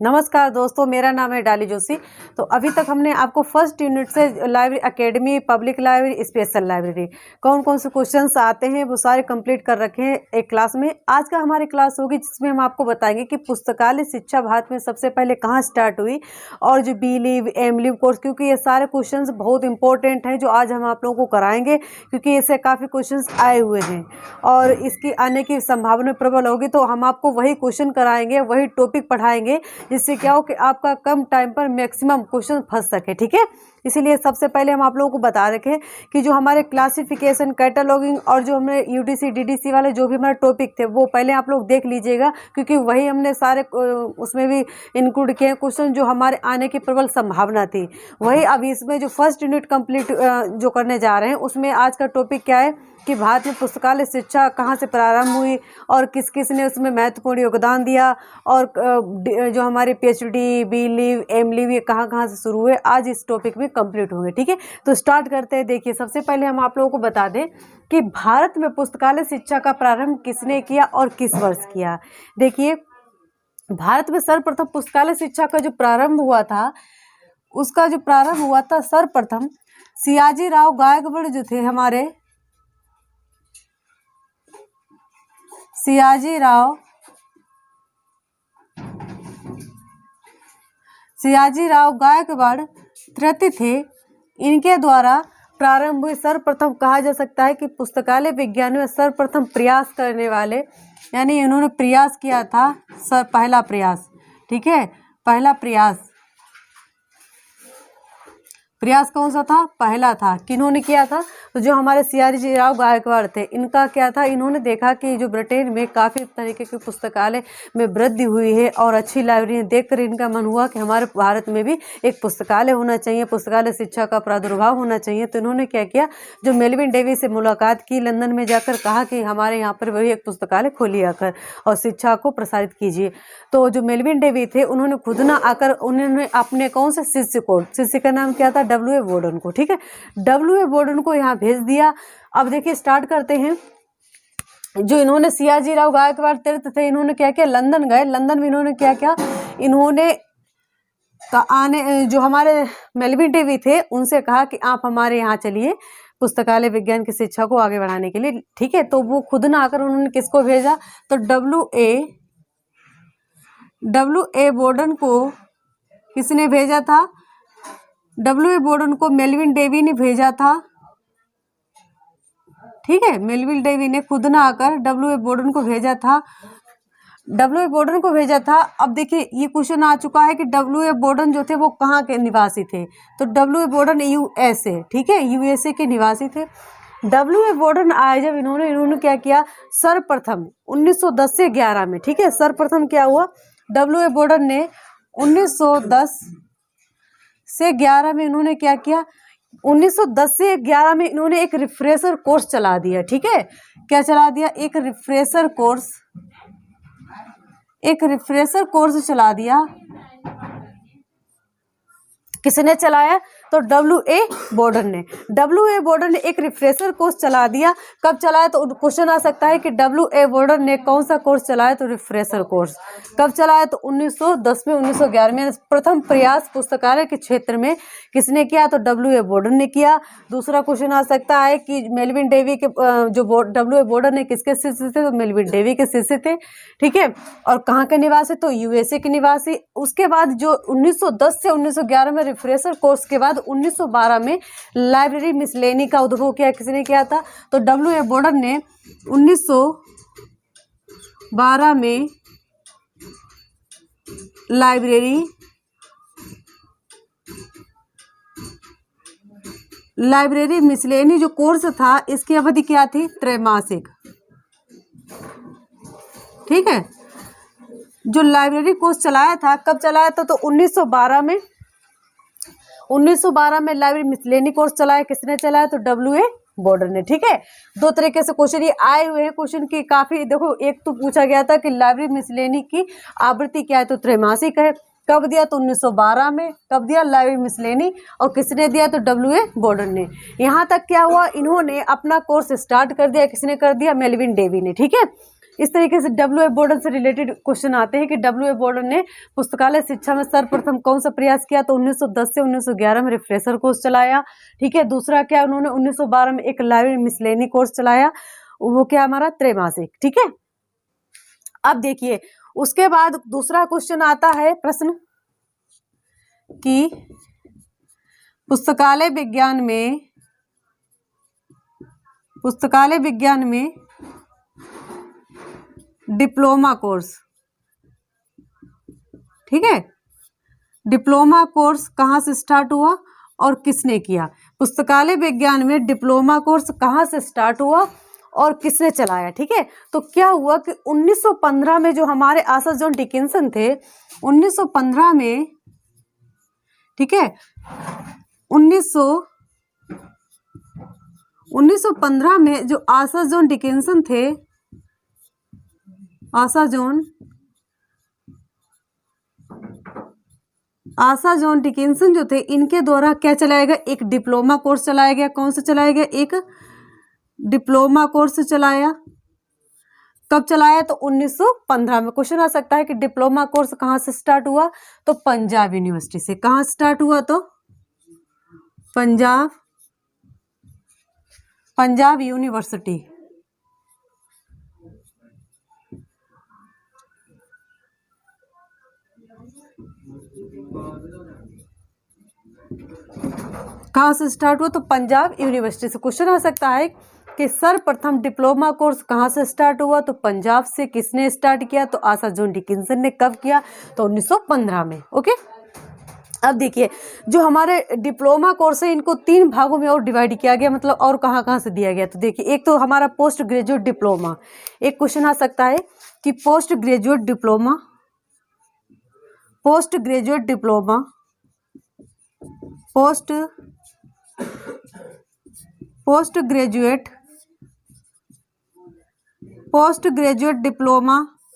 नमस्कार दोस्तों, मेरा नाम है डाली जोशी। तो अभी तक हमने आपको फर्स्ट यूनिट से library academy, public library, special library कौन कौन से क्वेश्चंस आते हैं वो सारे कंप्लीट कर रखे हैं एक क्लास में। आज का हमारी क्लास होगी जिसमें हम आपको बताएंगे कि पुस्तकालय शिक्षा भारत में सबसे पहले कहाँ स्टार्ट हुई और जो B Lib, M Lib course, क्योंकि ये सारे क्वेश्चंस बहुत इंपॉर्टेंट हैं जो आज हम आप लोगों को कराएंगे, क्योंकि इससे काफ़ी क्वेश्चंस आए हुए हैं और इसकी आने की संभावना प्रबल होगी। तो हम आपको वही क्वेश्चन कराएंगे, वही टॉपिक पढ़ाएंगे जिससे क्या हो कि आपका कम टाइम पर मैक्सिमम क्वेश्चन फंस सके। ठीक है, इसीलिए सबसे पहले हम आप लोगों को बता रखे कि जो हमारे क्लासिफिकेशन, कैटलॉगिंग और जो हमने यूडीसी डीडीसी वाले जो भी हमारे टॉपिक थे वो पहले आप लोग देख लीजिएगा, क्योंकि वही हमने सारे उसमें भी इंक्लूड किए क्वेश्चन जो हमारे आने की प्रबल संभावना थी। वही अब इसमें जो फर्स्ट यूनिट कंप्लीट जो करने जा रहे हैं उसमें आज का टॉपिक क्या है कि भारत में पुस्तकालय शिक्षा कहाँ से प्रारंभ हुई और किस किस ने उसमें महत्वपूर्ण योगदान दिया और जो हमारे PhD, B Lib, M Lib ये कहाँ कहाँ से शुरू हुए, आज इस टॉपिक में कंप्लीट होंगे। ठीक है, तो स्टार्ट करते हैं। देखिए, सबसे पहले हम आप लोगों को बता दें कि भारत में पुस्तकालय शिक्षा का प्रारंभ किसने किया और किस वर्ष किया। देखिए, भारत में सर्वप्रथम पुस्तकालय शिक्षा का जो प्रारंभ हुआ था, उसका जो प्रारंभ हुआ था सर्वप्रथम सियाजी राव गायकवाड़ जो थे हमारे, सियाजी राव गायकवाड़ तृतीय थे, इनके द्वारा प्रारंभ हुई। सर्वप्रथम कहा जा सकता है कि पुस्तकालय विज्ञान में सर्वप्रथम प्रयास करने वाले, यानी इन्होंने प्रयास किया था, पहला प्रयास। ठीक है, पहला प्रयास कौन सा था? पहला था। किन्होंने किया था? तो जो हमारे सियाजी राव गायकवाड़ थे, इनका क्या था, इन्होंने देखा कि जो ब्रिटेन में काफ़ी तरीके के पुस्तकालय में वृद्धि हुई है और अच्छी लाइब्रेरी देखकर इनका मन हुआ कि हमारे भारत में भी एक पुस्तकालय होना चाहिए, पुस्तकालय शिक्षा का प्रादुर्भाव होना चाहिए। तो इन्होंने क्या किया, जो मेलविन डेवी से मुलाकात की, लंदन में जाकर कहा कि हमारे यहाँ पर वही एक पुस्तकालय खोलिए आकर और शिक्षा को प्रसारित कीजिए। तो जो मेलविन डेवी थे उन्होंने खुद ना आकर, उन्होंने अपने कौन से शिष्य का नाम क्या था? W.A. बोर्डन को। ठीक है, W.A. बोर्डन को यहाँ भेज दिया। अब देखिए, स्टार्ट करते हैं। जो इन्होंने सियाजी राव गायकवाड़ तीर्थ थे, इन्होंने क्या किया, लंदन गए। लंदन में इन्होंने क्या किया, इन्होंने जो हमारे मेलविन डेवी थे उनसे कहा कि आप हमारे यहाँ चलिए पुस्तकालय विज्ञान की शिक्षा को आगे बढ़ाने के लिए। ठीक है, तो वो खुद ना आकर उन्होंने किसको भेजा, तो W.A. बोर्डन को किसने भेजा था? W.A. बोर्डन को मेलविन डेवी ने भेजा था। ठीक है, मेलविन डेवी ने खुद ना आकर W.A. बोर्डन को भेजा था। W.A. बोर्डन को भेजा था। अब देखिए, ये क्वेश्चन आ चुका है कि W.A. बोर्डन जो थे वो कहाँ के निवासी थे, तो W.A. बोर्डन USA, ठीक है, USA के निवासी थे। W.A. बोर्डन आए जब इन्होंने क्या किया, सर्वप्रथम 1910 से 11 में, ठीक है, सर्वप्रथम क्या हुआ, W.A. बोर्डन ने 1910 से 11 में इन्होंने क्या किया, 1910 से 11 में इन्होंने एक रिफ्रेशर कोर्स चला दिया। ठीक है, क्या चला दिया, एक रिफ्रेशर कोर्स चला दिया। किसने चलाया, तो W.A. बोर्डन ने। W.A. बोर्डन ने एक रिफ्रेशर कोर्स चला दिया। कब चलाया, तो क्वेश्चन आ सकता है कि W.A. बोर्डन ने कौन सा कोर्स चलाया, तो रिफ्रेशर कोर्स। कब चलाया, तो 1910 में, 1911 में। प्रथम प्रयास पुस्तकालय के क्षेत्र में किसने किया, तो W.A. बोर्डन ने किया। दूसरा क्वेश्चन आ सकता है कि मेलविन डेवी के जो W.A. बोर्डन ने किसके शिष्य थे, तो मेलविन डेवी के शिष्य थे। ठीक है, और कहाँ के निवासी, तो USA के निवासी। उसके बाद जो 1910 से 1911 में रिफ्रेशर कोर्स के बाद 1912 में लाइब्रेरी मिसलेनी का उद्भव किया। किसने किया था, तो W.A. बोर्डन ने 1912 में लाइब्रेरी मिसलेनी जो कोर्स था, इसकी अवधि क्या थी, त्रैमासिक। ठीक है, जो लाइब्रेरी कोर्स चलाया था, कब चलाया था, तो 1912 में लाइब्रेरी मिसलेनी कोर्स चलाया। किसने चलाया, तो W.A. बोर्डन ने। ठीक है, दो तरीके से क्वेश्चन ये आए हुए हैं। क्वेश्चन की काफी देखो, एक तो पूछा गया था कि लाइब्रेरी मिसलेनी की आवृत्ति क्या है, तो त्रैमासिक है। कब दिया, तो 1912 में। कब दिया, लाइब्रेरी मिसलेनी, और किसने दिया, तो W.A. बोर्डन ने। यहाँ तक क्या हुआ, इन्होंने अपना कोर्स स्टार्ट कर दिया। किसने कर दिया, मेलविन डेवी ने। ठीक है, इस तरीके से डब्ल्यू एफ बोर्डन से रिलेटेड क्वेश्चन आते हैं कि डब्ल्यू एफ बोर्डन ने पुस्तकालय शिक्षा में सर्वप्रथम कौन सा प्रयास किया, तो 1910 से 1911 में रिफ्रेशर कोर्स चलाया। ठीक है, दूसरा क्या, उन्होंने 1912 में एक लाइब्रेरी मिसलेनी कोर्स चलाया, वो क्या हमारा त्रैमासिक। ठीक है, अब देखिए उसके बाद दूसरा क्वेश्चन आता है प्रश्न कि पुस्तकालय विज्ञान में डिप्लोमा कोर्स, ठीक है, डिप्लोमा कोर्स कहाँ से स्टार्ट हुआ और किसने किया। पुस्तकालय विज्ञान में डिप्लोमा कोर्स कहाँ से स्टार्ट हुआ और किसने चलाया। ठीक है, तो क्या हुआ कि 1915 में जो हमारे आर्थर जॉन डिकिंसन थे, 1915 में, ठीक है, 1915 में जो आर्थर जॉन डिकिंसन थे, आर्थर जॉन डिकिंसन जो थे, इनके द्वारा क्या चलाया गया, एक डिप्लोमा कोर्स चलाया गया। कौन सा चलाया गया, एक डिप्लोमा कोर्स चलाया। कब चलाया, तो 1915 में। क्वेश्चन आ सकता है कि डिप्लोमा कोर्स कहाँ से स्टार्ट हुआ, तो पंजाब यूनिवर्सिटी से। कहाँ स्टार्ट हुआ, तो पंजाब यूनिवर्सिटी। कहाँ से स्टार्ट हुआ, तो पंजाब यूनिवर्सिटी से। क्वेश्चन आ सकता है कि सर्वप्रथम डिप्लोमा कोर्स कहाँ से स्टार्ट हुआ, तो पंजाब से। किसने स्टार्ट किया, तो आर्थर जॉन डिकिंसन ने। कब किया, तो 1915 में। ओके, अब देखिए जो हमारे डिप्लोमा कोर्स है, इनको 3 भागों में और डिवाइड किया गया, मतलब और कहाँ कहाँ से दिया गया। तो देखिए, एक तो हमारा पोस्ट ग्रेजुएट डिप्लोमा। एक क्वेश्चन आ सकता है कि post graduate diploma post graduate diploma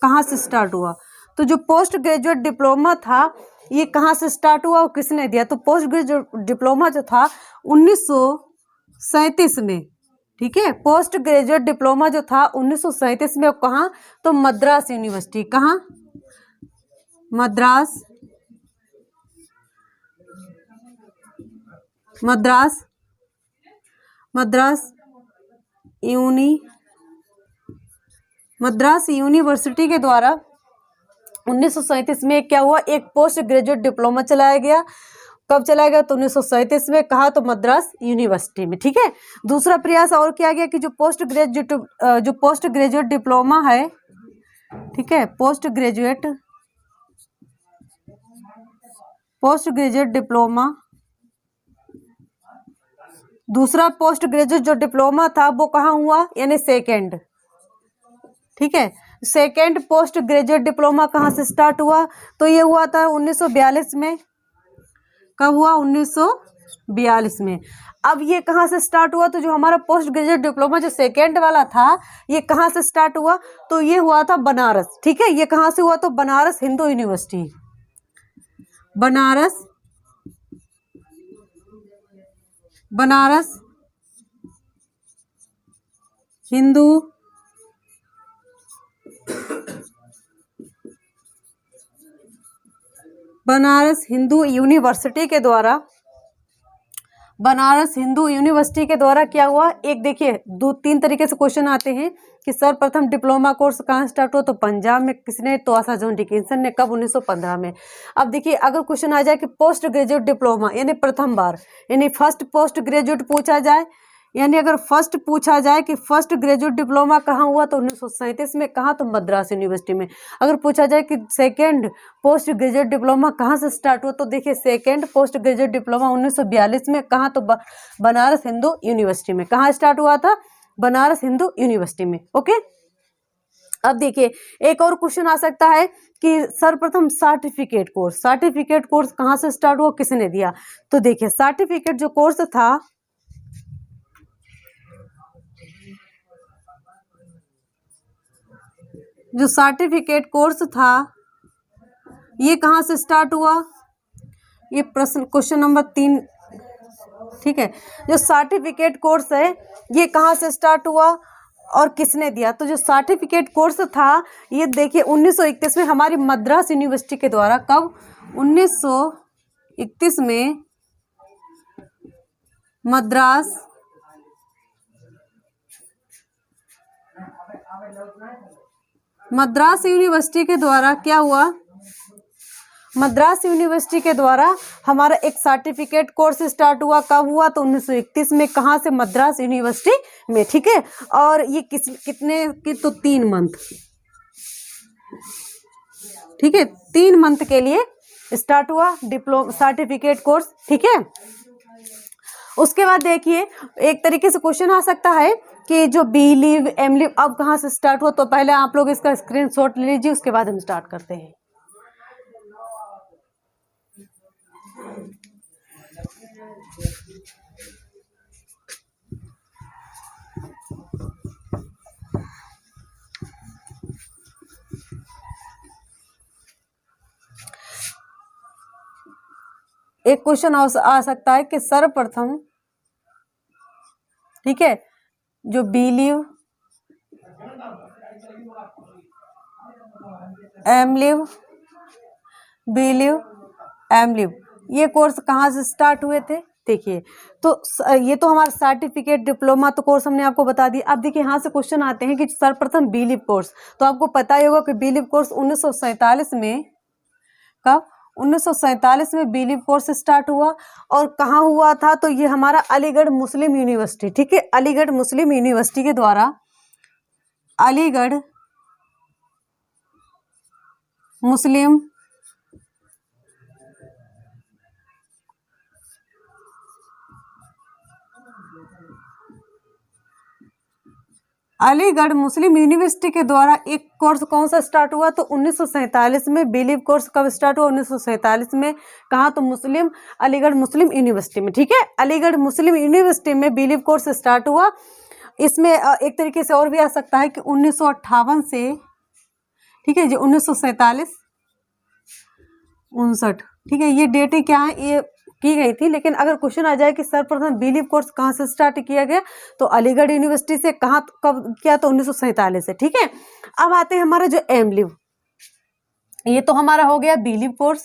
कहाँ से स्टार्ट हुआ। तो जो पोस्ट ग्रेजुएट डिप्लोमा था, ये कहाँ से स्टार्ट हुआ और किसने दिया, तो पोस्ट ग्रेजुएट डिप्लोमा जो था 1937 में। ठीक है, पोस्ट ग्रेजुएट डिप्लोमा जो था 1937 में, कहाँ, तो मद्रास यूनिवर्सिटी। कहाँ, मद्रास यूनिवर्सिटी के द्वारा 1937 में क्या हुआ, एक पोस्ट ग्रेजुएट डिप्लोमा चलाया गया। कब चलाया गया, तो 1937 में। कहा, तो मद्रास यूनिवर्सिटी में। ठीक है, दूसरा प्रयास और किया गया कि जो पोस्ट ग्रेजुएट डिप्लोमा है, ठीक है, पोस्ट ग्रेजुएट डिप्लोमा, दूसरा पोस्ट ग्रेजुएट जो डिप्लोमा था वो कहाँ हुआ, यानी सेकेंड। ठीक है, सेकेंड पोस्ट ग्रेजुएट डिप्लोमा कहाँ से स्टार्ट हुआ, तो ये हुआ था 1942 में। कब हुआ, 1942 में। अब ये कहाँ से स्टार्ट हुआ, तो जो हमारा पोस्ट ग्रेजुएट डिप्लोमा जो सेकेंड वाला था, ये कहाँ से स्टार्ट हुआ, तो ये हुआ था बनारस। ठीक है, ये कहाँ से हुआ, तो बनारस हिंदू यूनिवर्सिटी। बनारस हिंदू यूनिवर्सिटी के द्वारा, क्या हुआ। एक देखिए 2-3 तरीके से क्वेश्चन आते हैं कि सर्वप्रथम डिप्लोमा कोर्स कहाँ स्टार्ट हुआ, तो पंजाब में। किसने, तो आर्थर जॉन डिकिंसन ने। कब, 1915 में। अब देखिए अगर क्वेश्चन आ जाए कि पोस्ट ग्रेजुएट डिप्लोमा, यानी प्रथम बार, यानी फर्स्ट पोस्ट ग्रेजुएट पूछा जाए, यानी अगर फर्स्ट पूछा जाए कि फर्स्ट ग्रेजुएट डिप्लोमा कहाँ हुआ, तो 1937 में। कहाँ, तो मद्रास यूनिवर्सिटी में। अगर पूछा जाए कि सेकेंड पोस्ट ग्रेजुएट डिप्लोमा कहाँ से स्टार्ट हुआ, तो देखिए सेकेंड पोस्ट ग्रेजुएट डिप्लोमा 1942 में। कहाँ, तो बनारस हिंदू यूनिवर्सिटी में। कहाँ स्टार्ट हुआ था, बनारस हिंदू यूनिवर्सिटी में। ओके, अब देखिए एक और क्वेश्चन आ सकता है कि सर्वप्रथम सर्टिफिकेट कोर्स कहाँ से स्टार्ट हुआ, किसने दिया। तो देखिए सर्टिफिकेट जो कोर्स था, जो सर्टिफिकेट कोर्स था, ये कहाँ से स्टार्ट हुआ, ये प्रश्न क्वेश्चन नंबर 3। ठीक है, जो सर्टिफिकेट कोर्स है ये कहाँ से स्टार्ट हुआ, और किसने दिया? तो जो सर्टिफिकेट कोर्स था ये देखिए 1931 में हमारी मद्रास यूनिवर्सिटी के द्वारा, कब? 1931 में मद्रास यूनिवर्सिटी के द्वारा क्या हुआ? मद्रास यूनिवर्सिटी के द्वारा हमारा एक सर्टिफिकेट कोर्स स्टार्ट हुआ। कब हुआ? तो 1931 में। कहाँ से? मद्रास यूनिवर्सिटी में, ठीक है। और ये कितने की? तो 3 मंथ, ठीक है, 3 मंथ के लिए स्टार्ट हुआ डिप्लोमा सर्टिफिकेट कोर्स, ठीक है। उसके बाद देखिए एक तरीके से क्वेश्चन आ सकता है कि जो बी लीव एम लीव अब कहाँ से स्टार्ट हुआ। तो पहले आप लोग इसका स्क्रीनशॉट ले लीजिए, उसके बाद हम स्टार्ट करते हैं। एक क्वेश्चन आ सकता है कि सर्वप्रथम, ठीक है, जो B Lib M Lib B Lib M Lib ये कोर्स कहाँ से स्टार्ट हुए थे? देखिए तो ये तो हमारा सर्टिफिकेट डिप्लोमा तो कोर्स हमने आपको बता दिया। अब देखिए यहाँ से क्वेश्चन आते हैं कि सर्वप्रथम बी लीव कोर्स, तो आपको पता ही होगा कि बी लीव कोर्स 1947 में, कब? 1947 में बी लीव कोर्स स्टार्ट हुआ। और कहाँ हुआ था? तो ये हमारा अलीगढ़ मुस्लिम यूनिवर्सिटी, ठीक है, अलीगढ़ मुस्लिम यूनिवर्सिटी के द्वारा, अलीगढ़ मुस्लिम अलीगढ़ मुस्लिम यूनिवर्सिटी के द्वारा एक कोर्स कौन सा स्टार्ट हुआ? तो 1947 में। बी लीव कोर्स कब स्टार्ट हुआ? 1947 में। कहाँ? तो अलीगढ़ मुस्लिम यूनिवर्सिटी में, ठीक है, अलीगढ़ मुस्लिम यूनिवर्सिटी में बी लीव कोर्स स्टार्ट हुआ। इसमें एक तरीके से और भी आ सकता है कि 1958 से, ठीक है, जो 1947 59, ठीक है, ये डेटें क्या है? ये की गई थी। लेकिन अगर क्वेश्चन आ जाए कि सर्वप्रथम बी लीव कोर्स कहाँ से स्टार्ट किया गया, तो अलीगढ़ यूनिवर्सिटी से। कहाँ कब किया? तो 1947 से, ठीक है। अब आते हैं हमारा जो एम लीव, ये तो हमारा हो गया बी लीव कोर्स,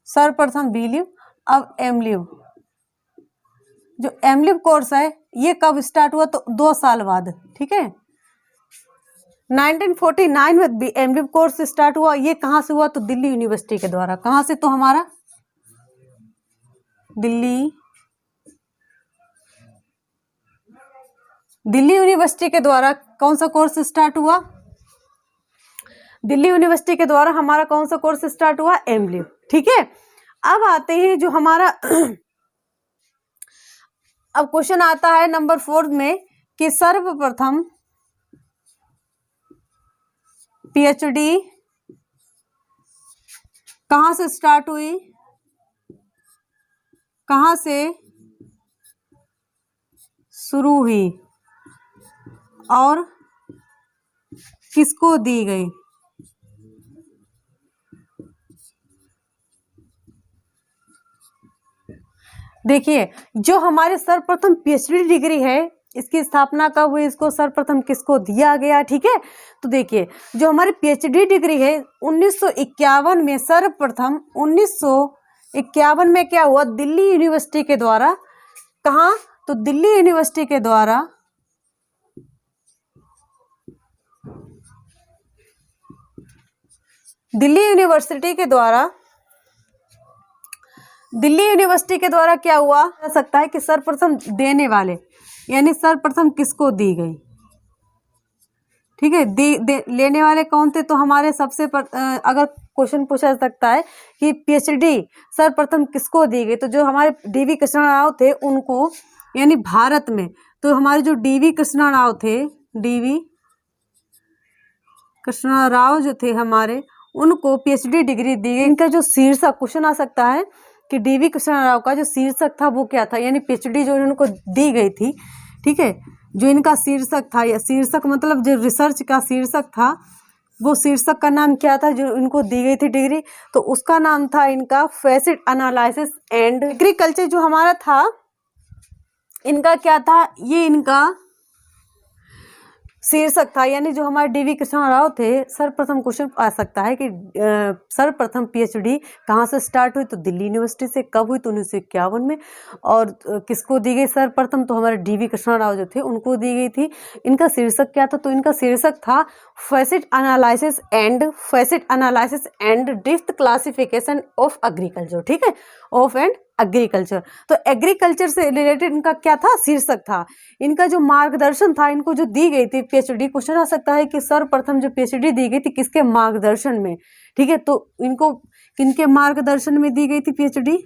सर्वप्रथम बी लीव। अब एम लीव, जो एम लीव कोर्स है ये कब स्टार्ट हुआ? तो 2 साल बाद, ठीक है, 1949 में एम लीव कोर्स स्टार्ट हुआ। ये कहाँ से हुआ? तो दिल्ली यूनिवर्सिटी के द्वारा। कहाँ से? तो हमारा दिल्ली यूनिवर्सिटी के द्वारा कौन सा कोर्स स्टार्ट हुआ? दिल्ली यूनिवर्सिटी के द्वारा हमारा कौन सा कोर्स स्टार्ट हुआ? एम लीव, ठीक है। अब आते हैं जो हमारा अब क्वेश्चन आता है नंबर 4 में कि सर्वप्रथम पीएचडी कहाँ से स्टार्ट हुई? कहाँ से शुरू हुई और किसको दी गई? देखिए जो हमारे सर्वप्रथम पीएचडी डिग्री है इसकी स्थापना कब हुई? इसको सर्वप्रथम किसको दिया गया? ठीक है, तो देखिए जो हमारी पीएचडी डिग्री है 1951 में, सर्वप्रथम 1951 में क्या हुआ? दिल्ली यूनिवर्सिटी के द्वारा। कहाँ? तो दिल्ली यूनिवर्सिटी के द्वारा क्या हुआ? जा सकता है कि सर्वप्रथम देने वाले, यानी सर्वप्रथम किसको दी गई? ठीक है, लेने वाले कौन थे? तो हमारे सबसे अगर क्वेश्चन पूछा सकता है कि पीएचडी सर्वप्रथम किसको दी गई, तो जो हमारे डीवी कृष्णा राव थे उनको, यानी भारत में। तो हमारे जो डीवी कृष्णा राव थे, डीवी कृष्णा राव जो थे हमारे, उनको पीएचडी डिग्री दी गई। इनका जो शीर्षक, क्वेश्चन आ सकता है कि डीवी कृष्णा राव का जो शीर्षक था वो क्या था, यानी पीएचडी जो इनको दी गई थी, ठीक है, जो इनका शीर्षक था, या शीर्षक मतलब जो रिसर्च का शीर्षक था, वो शीर्षक का नाम क्या था जो इनको दी गई थी डिग्री? तो उसका नाम था इनका फैसिड एनालिसिस एंड एग्रीकल्चर। जो हमारा था इनका क्या था, ये इनका शीर्षक था, यानी जो हमारे डीवी कृष्णा राव थे, सर्वप्रथम क्वेश्चन आ सकता है कि सर्वप्रथम पीएचडी कहाँ से स्टार्ट हुई, तो दिल्ली यूनिवर्सिटी से। कब हुई, तो 1951 में। और किसको दी गई सर्वप्रथम, तो हमारे डीवी कृष्णा राव जो थे उनको दी गई थी। इनका शीर्षक क्या था, तो इनका शीर्षक था facet analysis and depth classification of agriculture, ठीक है, ऑफ एंड एग्रीकल्चर। तो एग्रीकल्चर से रिलेटेड इनका क्या था, शीर्षक था। इनका जो मार्गदर्शन था, इनको जो दी गई थी पीएचडी, क्वेश्चन आ सकता है कि सर्वप्रथम जो पीएचडी दी गई थी किसके मार्गदर्शन में, ठीक है, तो इनको किनके मार्गदर्शन में दी गई थी पीएचडी,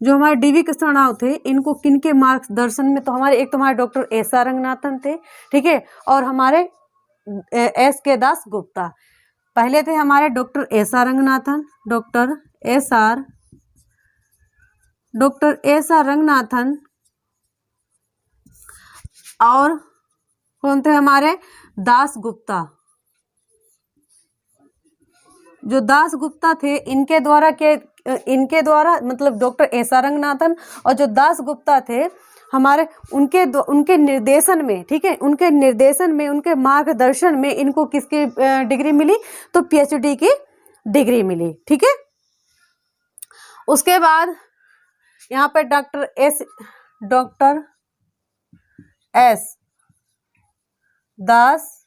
जो हमारे डीवी कृष्णा राव थे इनको किनके मार्गदर्शन में, तो हमारे एक तो हमारे डॉक्टर एस आर रंगनाथन थे, ठीक है, और हमारे एस के दास गुप्ता। पहले थे हमारे doctor S R Ranganathan, doctor S R Ranganathan, और कौन थे हमारे दास गुप्ता। जो दास गुप्ता थे इनके द्वारा मतलब डॉक्टर एस आर रंगनाथन और जो दास गुप्ता थे हमारे, उनके निर्देशन में, ठीक है, उनके निर्देशन में, उनके मार्गदर्शन में इनको किसकी डिग्री मिली, तो पीएचडी की डिग्री मिली, ठीक है। उसके बाद यहाँ पे डॉक्टर एस दास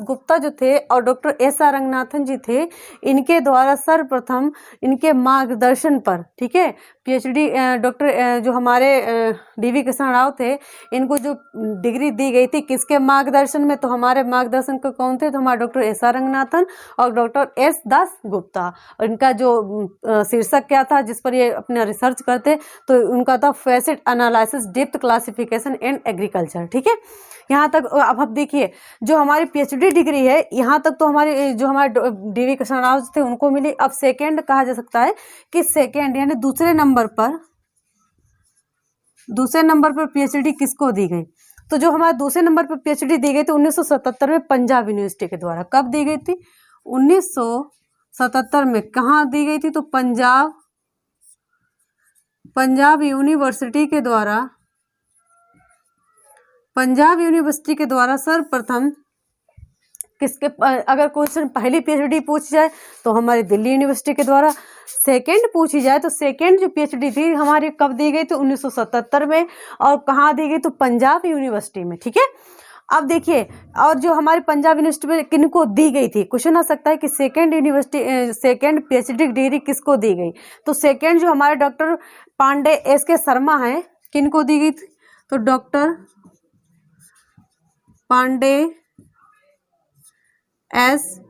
गुप्ता जो थे और डॉक्टर एस आर रंगनाथन जी थे, इनके द्वारा सर्वप्रथम इनके मार्गदर्शन पर, ठीक है, पीएचडी डॉक्टर जो हमारे डीवी कृष्णा राव थे इनको जो डिग्री दी गई थी किसके मार्गदर्शन में, तो हमारे मार्गदर्शन को कौन थे, तो हमारे डॉक्टर एस आर रंगनाथन और डॉक्टर एस दास गुप्ता। और इनका जो शीर्षक क्या था जिस पर ये अपना रिसर्च करते, तो उनका था facet analysis depth classification and agriculture, ठीक है। यहाँ तक अब आप देखिए, जो हमारी पीएचडी डिग्री है यहाँ तक तो हमारे जो हमारे डीवी कृष्णा राव थे उनको मिली। अब सेकंड कहा जा सकता है कि सेकंड यानी दूसरे नंबर पर पीएचडी किसको दी गई, तो जो हमारे दूसरे नंबर पर पीएचडी दी गई थी 1977 में पंजाब यूनिवर्सिटी के द्वारा। कब दी गई थी, 1977 में। कहाँ दी गई थी, तो पंजाब यूनिवर्सिटी के द्वारा सर्वप्रथम किसके, अगर क्वेश्चन पहली पीएचडी पूछ जाए तो हमारी दिल्ली यूनिवर्सिटी के द्वारा, सेकंड पूछी जाए तो सेकंड जो पीएचडी थी हमारी कब दी गई, तो 1977 में। और कहाँ दी गई, तो पंजाब यूनिवर्सिटी में, ठीक है। अब देखिए, और जो हमारी पंजाब यूनिवर्सिटी में किनको दी गई थी, क्वेश्चन आ सकता है कि सेकंड पीएचडी डिग्री किसको दी गई, तो सेकंड जो हमारे डॉक्टर पांडे एस के शर्मा हैं, किनको दी गई थी, तो डॉक्टर पांडे एस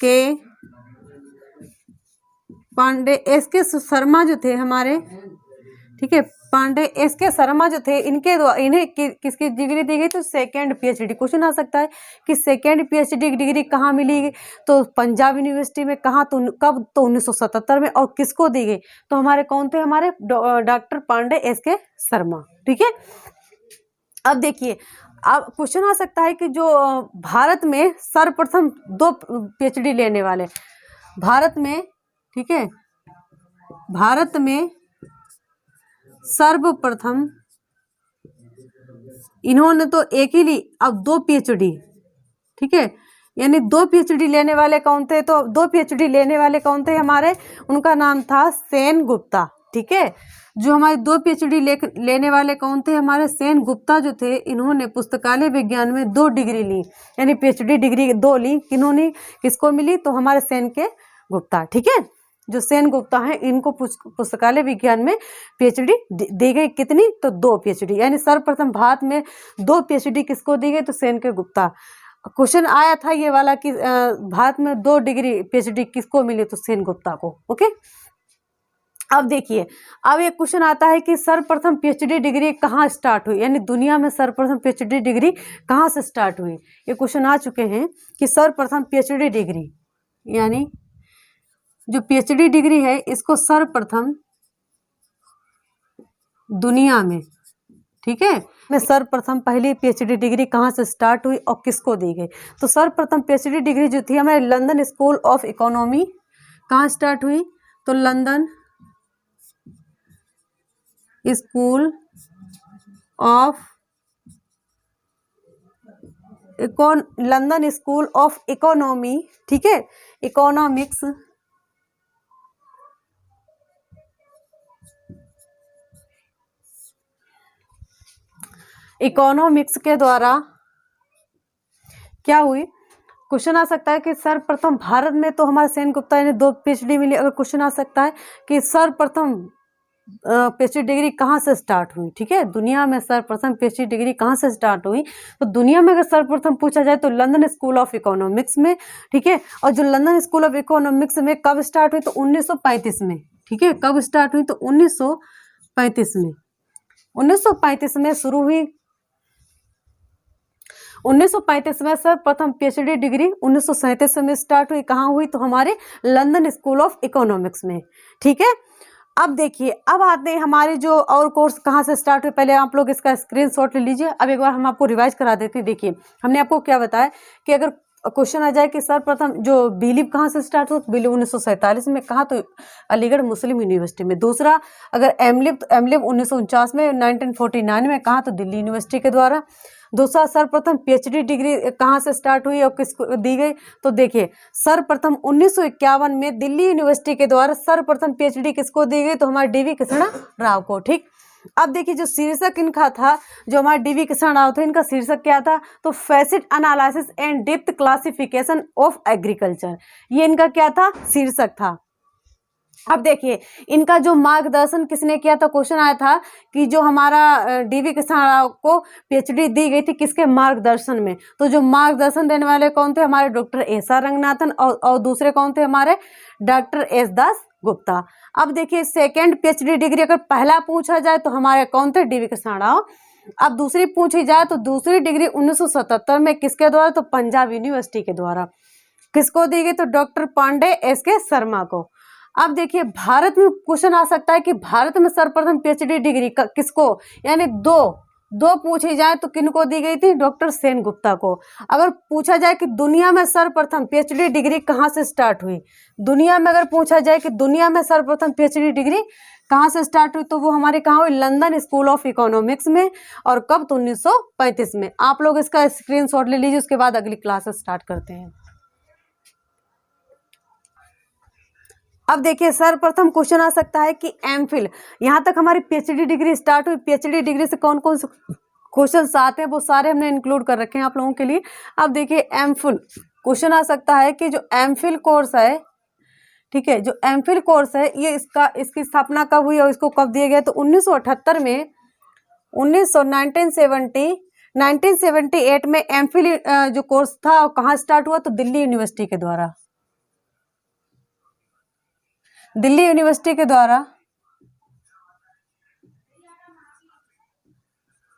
के शर्मा जो थे हमारे, ठीक है, पांडे एस के शर्मा जो थे इनके द्वारा इन्हें किसकी डिग्री दी गई, तो सेकंड पीएचडी। क्वेश्चन आ सकता है कि सेकंड पीएचडी डिग्री कहाँ मिली, तो पंजाब यूनिवर्सिटी में। कहाँ, तो कब, तो 1977 में। और किसको दी गई, तो हमारे कौन थे, हमारे डॉक्टर पांडे एस के शर्मा, ठीक है। अब देखिए, अब क्वेश्चन आ सकता है कि जो भारत में सर्वप्रथम 2 पीएचडी लेने वाले भारत में, ठीक है, भारत में सर्वप्रथम इन्होंने तो एक ही ली, अब 2 पीएचडी, ठीक है, यानी 2 पीएचडी लेने वाले कौन थे, तो 2 पीएचडी लेने वाले कौन थे हमारे, उनका नाम था सेन गुप्ता, ठीक है। जो हमारे 2 पीएचडी लेने वाले कौन थे, हमारे सेन गुप्ता जो थे, इन्होंने पुस्तकालय विज्ञान में 2 डिग्री ली, यानी पीएचडी डिग्री 2 ली। किन्होंने, किसको मिली, तो हमारे सेन के गुप्ता, ठीक है। जो सेन गुप्ता हैं इनको पुस्तकालय विज्ञान में पीएचडी दी गई, कितनी, तो 2 पीएचडी, यानी सर्वप्रथम भारत में 2 पीएचडी किसको दी गई, तो सेन के गुप्ता। क्वेश्चन आया था ये वाला कि भारत में 2 डिग्री पीएचडी किसको मिली, तो सेन गुप्ता को, ओके। अब देखिए, अब एक क्वेश्चन आता है कि सर्वप्रथम पीएचडी डिग्री कहाँ स्टार्ट हुई, यानी दुनिया में सर्वप्रथम पीएचडी डिग्री कहाँ से स्टार्ट हुई। ये क्वेश्चन आ चुके हैं कि सर्वप्रथम पीएचडी डिग्री, यानी जो पीएचडी डिग्री है इसको सर्वप्रथम दुनिया में, ठीक है, में सर्वप्रथम पहली पीएचडी डिग्री कहाँ से स्टार्ट हुई और किसको दी गई। तो सर्वप्रथम पीएचडी डिग्री जो थी हमारे लंदन स्कूल ऑफ इकोनॉमी, कहाँ स्टार्ट हुई, तो London school of London school of economy, ठीक है, इकोनॉमिक्स, इकोनॉमिक्स के द्वारा क्या हुई। क्वेश्चन आ सकता है कि सर्वप्रथम भारत में तो हमारे सेन गुप्ता ने 2 PhD मिली। अगर क्वेश्चन आ सकता है कि सर्वप्रथम PhD डिग्री कहाँ से स्टार्ट हुई, ठीक है, दुनिया में सर्वप्रथम PhD डिग्री कहाँ से स्टार्ट हुई, तो दुनिया में अगर सर्वप्रथम पूछा जाए तो लंदन स्कूल ऑफ इकोनॉमिक्स में, ठीक है। और जो लंदन स्कूल ऑफ इकोनॉमिक्स में कब स्टार्ट हुई, तो 1935 में, ठीक है। कब स्टार्ट हुई, तो 1935 में, 1935 में शुरू हुई। 1935 में सर्वप्रथम PhD डिग्री 1937 में स्टार्ट हुई। कहाँ हुई, तो हमारे लंदन स्कूल ऑफ इकोनॉमिक्स में, ठीक है। अब देखिए, अब आते हैं हमारे जो और कोर्स कहाँ से स्टार्ट हुए। पहले आप लोग इसका स्क्रीनशॉट ले लीजिए। अब एक बार हम आपको रिवाइज करा देते हैं। देखिए, हमने आपको क्या बताया कि अगर क्वेश्चन आ जाए कि सर्वप्रथम जो बीलिप कहाँ से स्टार्ट हुआ, बीलिप 1947 में, कहा तो अलीगढ़ मुस्लिम यूनिवर्सिटी में। दूसरा अगर एमलिप, तो एमलिप 1949 में, 1949 में, कहा तो दिल्ली यूनिवर्सिटी के द्वारा। दूसरा सर्वप्रथम PhD डिग्री कहाँ से स्टार्ट हुई और किसको दी गई, तो देखिए सर्वप्रथम 1951 में दिल्ली यूनिवर्सिटी के द्वारा सर्वप्रथम PhD किसको दी गई, तो हमारे DV कृष्णा राव को, ठीक। अब देखिए जो शीर्षक इनका था, जो हमारे DV कृष्णा राव थे, इनका शीर्षक क्या था, तो facet analysis and depth classification of agriculture, ये इनका क्या था, शीर्षक था। अब देखिए इनका जो मार्गदर्शन किसने किया था, क्वेश्चन आया था कि जो हमारा DV कृष्णा राव को PhD दी गई थी किसके मार्गदर्शन में, तो जो मार्गदर्शन देने वाले कौन थे, हमारे डॉक्टर SR रंगनाथन, और दूसरे कौन थे, हमारे डॉक्टर S दास गुप्ता। अब देखिए सेकेंड PhD डिग्री अगर पहला पूछा जाए तो हमारे कौन थे, DV कृष्णा राव। अब दूसरी पूछी जाए तो दूसरी डिग्री 1977 में किसके द्वारा, तो पंजाब यूनिवर्सिटी के द्वारा। किसको दी गई, तो डॉक्टर पांडे SK शर्मा को। अब देखिए भारत में क्वेश्चन आ सकता है कि भारत में सर्वप्रथम PhD डिग्री किसको, यानी दो पूछी जाए तो किनको दी गई थी, डॉक्टर सेन गुप्ता को। अगर पूछा जाए कि दुनिया में सर्वप्रथम PhD डिग्री कहाँ से स्टार्ट हुई, दुनिया में अगर पूछा जाए कि दुनिया में सर्वप्रथम PhD डिग्री कहाँ से स्टार्ट हुई, तो वो हमारे कहाँ हुई, लंदन स्कूल ऑफ इकोनॉमिक्स में। और कब, तो 1935 में। आप लोग इसका स्क्रीनशॉट ले लीजिए, उसके बाद अगली क्लास स्टार्ट करते हैं। अब देखिए सर्वप्रथम क्वेश्चन आ सकता है कि एमफिल, यहाँ तक हमारी PhD डिग्री स्टार्ट हुई। PhD डिग्री से कौन कौन से क्वेश्चन आते हैं वो सारे हमने इंक्लूड कर रखे हैं आप लोगों के लिए। अब देखिए एमफिल क्वेश्चन आ सकता है कि जो एमफिल कोर्स है, ठीक है, जो एमफिल कोर्स है ये इसकी स्थापना कब हुई और इसको कब दिया गया, तो 1978 में, 1978 में एमफिल जो कोर्स था कहाँ स्टार्ट हुआ, तो दिल्ली यूनिवर्सिटी के द्वारा। दिल्ली यूनिवर्सिटी के द्वारा,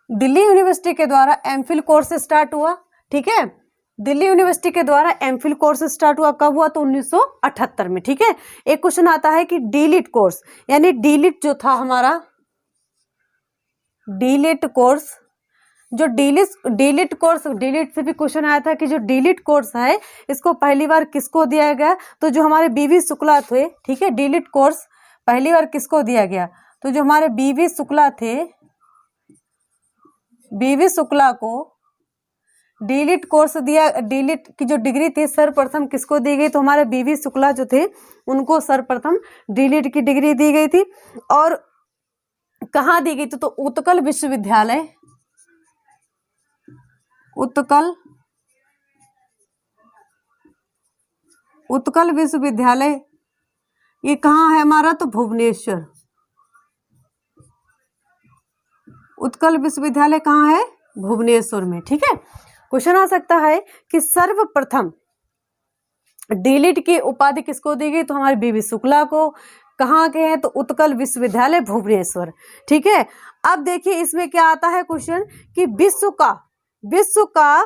दिल्ली यूनिवर्सिटी के द्वारा एमफिल कोर्स स्टार्ट हुआ, ठीक है। दिल्ली यूनिवर्सिटी के द्वारा एमफिल कोर्स स्टार्ट हुआ, कब हुआ, तो 1978 में, ठीक है। एक क्वेश्चन आता है कि डीलिट कोर्स, यानी डीलिट जो था हमारा, डीलिट कोर्स, जो डीलिट कोर्स, डीलिट से भी क्वेश्चन आया था कि जो डीलिट कोर्स है इसको पहली बार किसको दिया गया, तो जो हमारे BV शुक्ला थे, ठीक है। डीलिट कोर्स पहली बार किसको दिया गया, तो जो हमारे BV शुक्ला थे, BV शुक्ला को डीलिट कोर्स दिया। डीलिट की जो डिग्री थी सर्वप्रथम किसको दी गई, तो हमारे BV शुक्ला जो थे उनको सर्वप्रथम डीलिट की डिग्री दी गई थी। और कहाँ दी गई थी, तो उत्कल विश्वविद्यालय, उत्कल विश्वविद्यालय, ये कहाँ है हमारा, तो भुवनेश्वर। उत्कल विश्वविद्यालय कहाँ है, भुवनेश्वर में, ठीक है। क्वेश्चन आ सकता है कि सर्वप्रथम डीलिट की उपाधि किसको दी गई, तो हमारे BV शुक्ला को। कहाँ के हैं, तो उत्कल विश्वविद्यालय भुवनेश्वर, ठीक है। अब देखिए इसमें क्या आता है क्वेश्चन कि विश्व का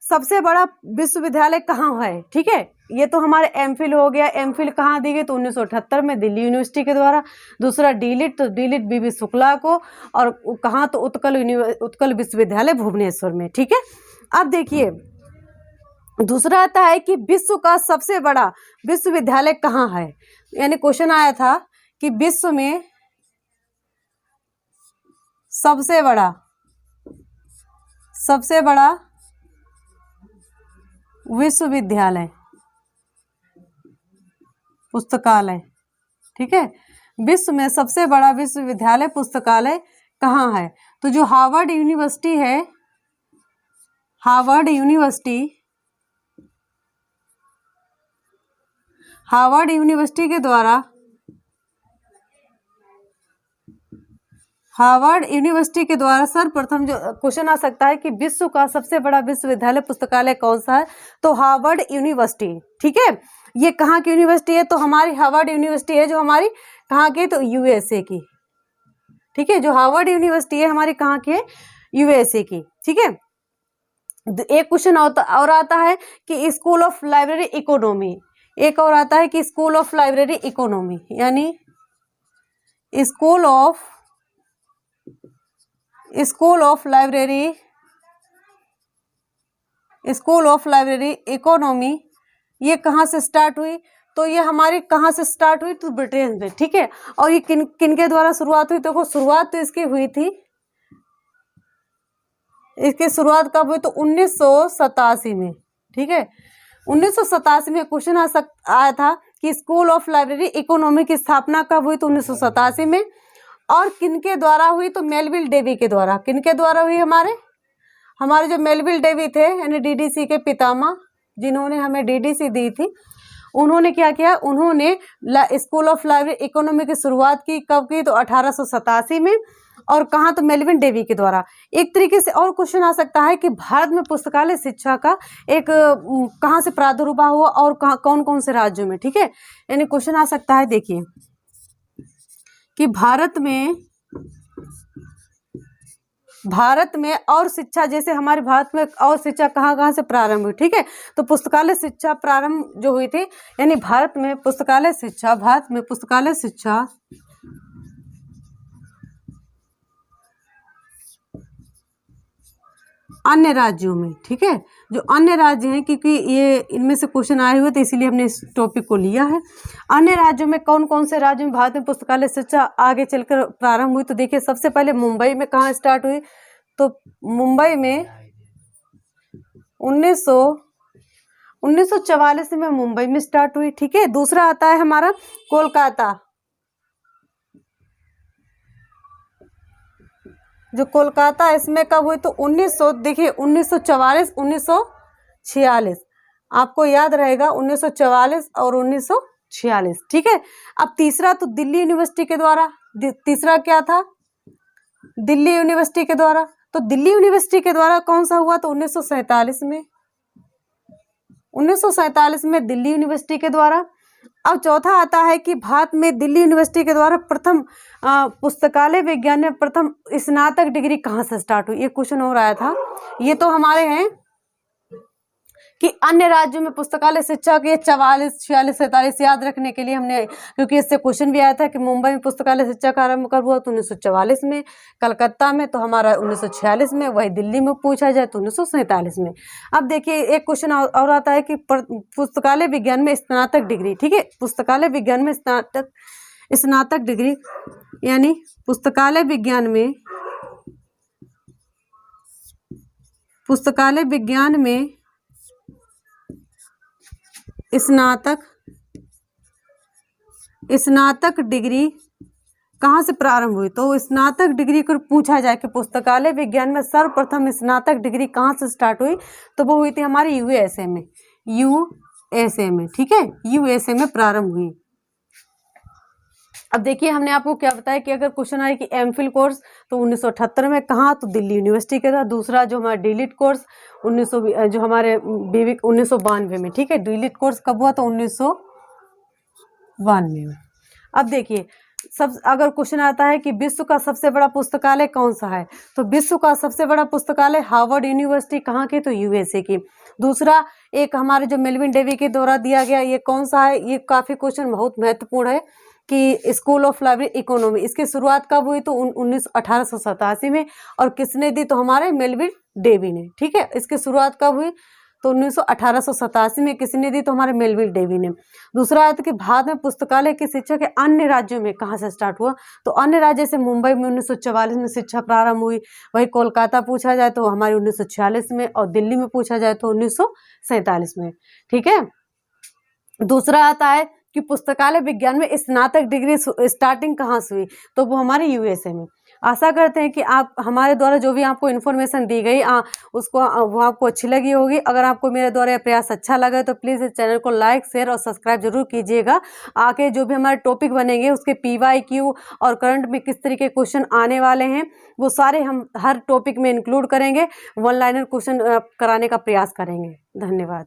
सबसे बड़ा विश्वविद्यालय कहाँ है, ठीक है। ये तो हमारे एमफिल हो गया। एमफिल कहाँ दी गई, तो 1978 में दिल्ली यूनिवर्सिटी के द्वारा। दूसरा डीलिट, तो डीलिट BV शुक्ला को। और कहाँ, तो उत्कल विश्वविद्यालय भुवनेश्वर में, ठीक है। अब देखिए दूसरा आता है कि विश्व का सबसे बड़ा विश्वविद्यालय कहाँ है, यानी क्वेश्चन आया था कि विश्व में सबसे बड़ा विश्वविद्यालय पुस्तकालय, ठीक है। विश्व में सबसे बड़ा विश्वविद्यालय पुस्तकालय कहाँ है? तो जो हार्वर्ड यूनिवर्सिटी है, हार्वर्ड यूनिवर्सिटी के द्वारा सर्वप्रथम जो क्वेश्चन आ सकता है कि विश्व का सबसे बड़ा विश्वविद्यालय पुस्तकालय कौन सा है? तो हार्वर्ड यूनिवर्सिटी, ठीक है। ये कहाँ की यूनिवर्सिटी है? तो हमारी हार्वर्ड यूनिवर्सिटी है, जो हमारी कहाँ की? तो यूएसए की, ठीक है। जो हार्वर्ड यूनिवर्सिटी है हमारी कहाँ की है? यूएसए की, ठीक है। एक क्वेश्चन और आता है कि स्कूल ऑफ लाइब्रेरी इकोनॉमी, एक और आता है कि स्कूल ऑफ लाइब्रेरी इकोनॉमी, यानी स्कूल ऑफ लाइब्रेरी इकोनॉमी, ये कहाँ से स्टार्ट हुई? तो ये हमारी कहाँ से स्टार्ट हुई? तो ब्रिटेन से, ठीक है। और ये किन के द्वारा शुरुआत हुई? देखो शुरुआत तो इसकी हुई थी, इसकी शुरुआत कब हुई? तो 1987 में, ठीक है। 1987 में क्वेश्चन आया था कि स्कूल ऑफ लाइब्रेरी इकोनॉमी की स्थापना कब हुई? तो 1987 में। और किनके द्वारा हुई? तो मेलविल डेवी के द्वारा। किनके द्वारा हुई? हमारे जो मेलविल डेवी थे, यानी डीडीसी के पितामह, जिन्होंने हमें डीडीसी दी थी, उन्होंने क्या किया? उन्होंने स्कूल ऑफ लाइब्रेरी इकोनॉमी की शुरुआत की, कब की? तो 1887 में। और कहाँ? तो मेलविल डेवी के द्वारा। एक तरीके से और क्वेश्चन आ सकता है कि भारत में पुस्तकालय शिक्षा का एक कहाँ से प्रादुर्भाव हुआ और कौन कौन से राज्यों में, ठीक है। यानी क्वेश्चन आ सकता है, देखिए कि भारत में और शिक्षा, जैसे हमारे भारत में और शिक्षा कहाँ से प्रारंभ हुई, ठीक है। तो पुस्तकालय शिक्षा प्रारंभ जो हुई थी, यानी भारत में पुस्तकालय शिक्षा अन्य राज्यों में, ठीक है। जो अन्य राज्य हैं, क्योंकि ये इनमें से क्वेश्चन आए हुए थे, इसीलिए हमने इस टॉपिक को लिया है। अन्य राज्यों में कौन कौन से राज्यों में भारत में पुस्तकालय शिक्षा आगे चलकर प्रारंभ हुई? तो देखिए सबसे पहले मुंबई में कहाँ स्टार्ट हुई? तो मुंबई में 1944 में मुंबई में स्टार्ट हुई, ठीक है। दूसरा आता है हमारा कोलकाता, जो कोलकाता, इसमें कब हुई? तो 1944 1946, आपको याद रहेगा 1944 और 1946, ठीक है। अब तीसरा तो दिल्ली यूनिवर्सिटी के द्वारा, तीसरा क्या था? दिल्ली यूनिवर्सिटी के द्वारा। तो दिल्ली यूनिवर्सिटी के द्वारा कौन सा हुआ? तो 1947 में, 1947 में दिल्ली यूनिवर्सिटी के द्वारा। अब चौथा आता है कि भारत में दिल्ली यूनिवर्सिटी के द्वारा प्रथम पुस्तकालय विज्ञान में प्रथम स्नातक डिग्री कहाँ से स्टार्ट हुई? ये क्वेश्चन और आया था। ये तो हमारे हैं कि अन्य राज्यों में पुस्तकालय शिक्षा के 44, 46, 47 याद रखने के लिए हमने, क्योंकि इससे क्वेश्चन भी आया था कि मुंबई में पुस्तकालय शिक्षा का आरंभ कब हुआ? तो 1944 में। कलकत्ता में तो हमारा 1946 में। वही दिल्ली में पूछा जाए तो 1947 में। अब देखिए एक क्वेश्चन और आता है कि पुस्तकालय विज्ञान में स्नातक डिग्री, ठीक है। पुस्तकालय विज्ञान में स्नातक डिग्री, यानी पुस्तकालय विज्ञान में स्नातक डिग्री कहाँ से प्रारंभ हुई? तो स्नातक डिग्री को पूछा जाए कि पुस्तकालय विज्ञान में सर्वप्रथम स्नातक डिग्री कहाँ से स्टार्ट हुई, तो वो हुई थी हमारी यूएसए में, ठीक है। यूएसए में प्रारंभ हुई। अब देखिए हमने आपको क्या बताया कि अगर क्वेश्चन आए कि एमफिल कोर्स तो 1978 में, कहाँ? तो दिल्ली यूनिवर्सिटी के था। दूसरा जो हमारा डीलिट कोर्स 1992 में, ठीक है। डीलिट कोर्स कब हुआ? तो 1992 में। अब देखिए अगर क्वेश्चन आता है कि विश्व का सबसे बड़ा पुस्तकालय कौन सा है, तो विश्व का सबसे बड़ा पुस्तकालय हार्वर्ड यूनिवर्सिटी, कहाँ की? तो यूएसए की। दूसरा एक हमारे जो मेलविल डेवी के द्वारा दिया गया, ये कौन सा है? ये काफी क्वेश्चन बहुत महत्वपूर्ण है कि स्कूल ऑफ लाइब्रेरी इकोनॉमी, इसकी शुरुआत कब हुई? तो 1887 में। और किसने दी? तो हमारे मेलविल डेवी ने, ठीक है। इसकी शुरुआत कब हुई? तो 1887 में किसने दी, तो हमारे मेलविल डेवी ने। दूसरा आया था कि भारत में पुस्तकालय की शिक्षा के अन्य राज्यों में कहाँ से स्टार्ट हुआ, तो अन्य राज्य से मुंबई में 1944 में शिक्षा प्रारंभ हुई। वही कोलकाता पूछा जाए तो हमारे 1946 में, और दिल्ली में पूछा जाए तो 1947 में। ठीक है। दूसरा आता है कि पुस्तकालय विज्ञान में स्नातक डिग्री स्टार्टिंग कहाँ से हुई, तो वो हमारे यूएसए में। आशा करते हैं कि आप हमारे द्वारा जो भी आपको इन्फॉर्मेशन दी गई उसको वो आपको अच्छी लगी होगी। अगर आपको मेरे द्वारा यह प्रयास अच्छा लगा तो प्लीज़ इस चैनल को लाइक, शेयर और सब्सक्राइब जरूर कीजिएगा। आगे जो भी हमारे टॉपिक बनेंगे उसके PYQ और करंट में किस तरीके क्वेश्चन आने वाले हैं वो सारे हम हर टॉपिक में इंक्लूड करेंगे, वन लाइनर क्वेश्चन कराने का प्रयास करेंगे। धन्यवाद।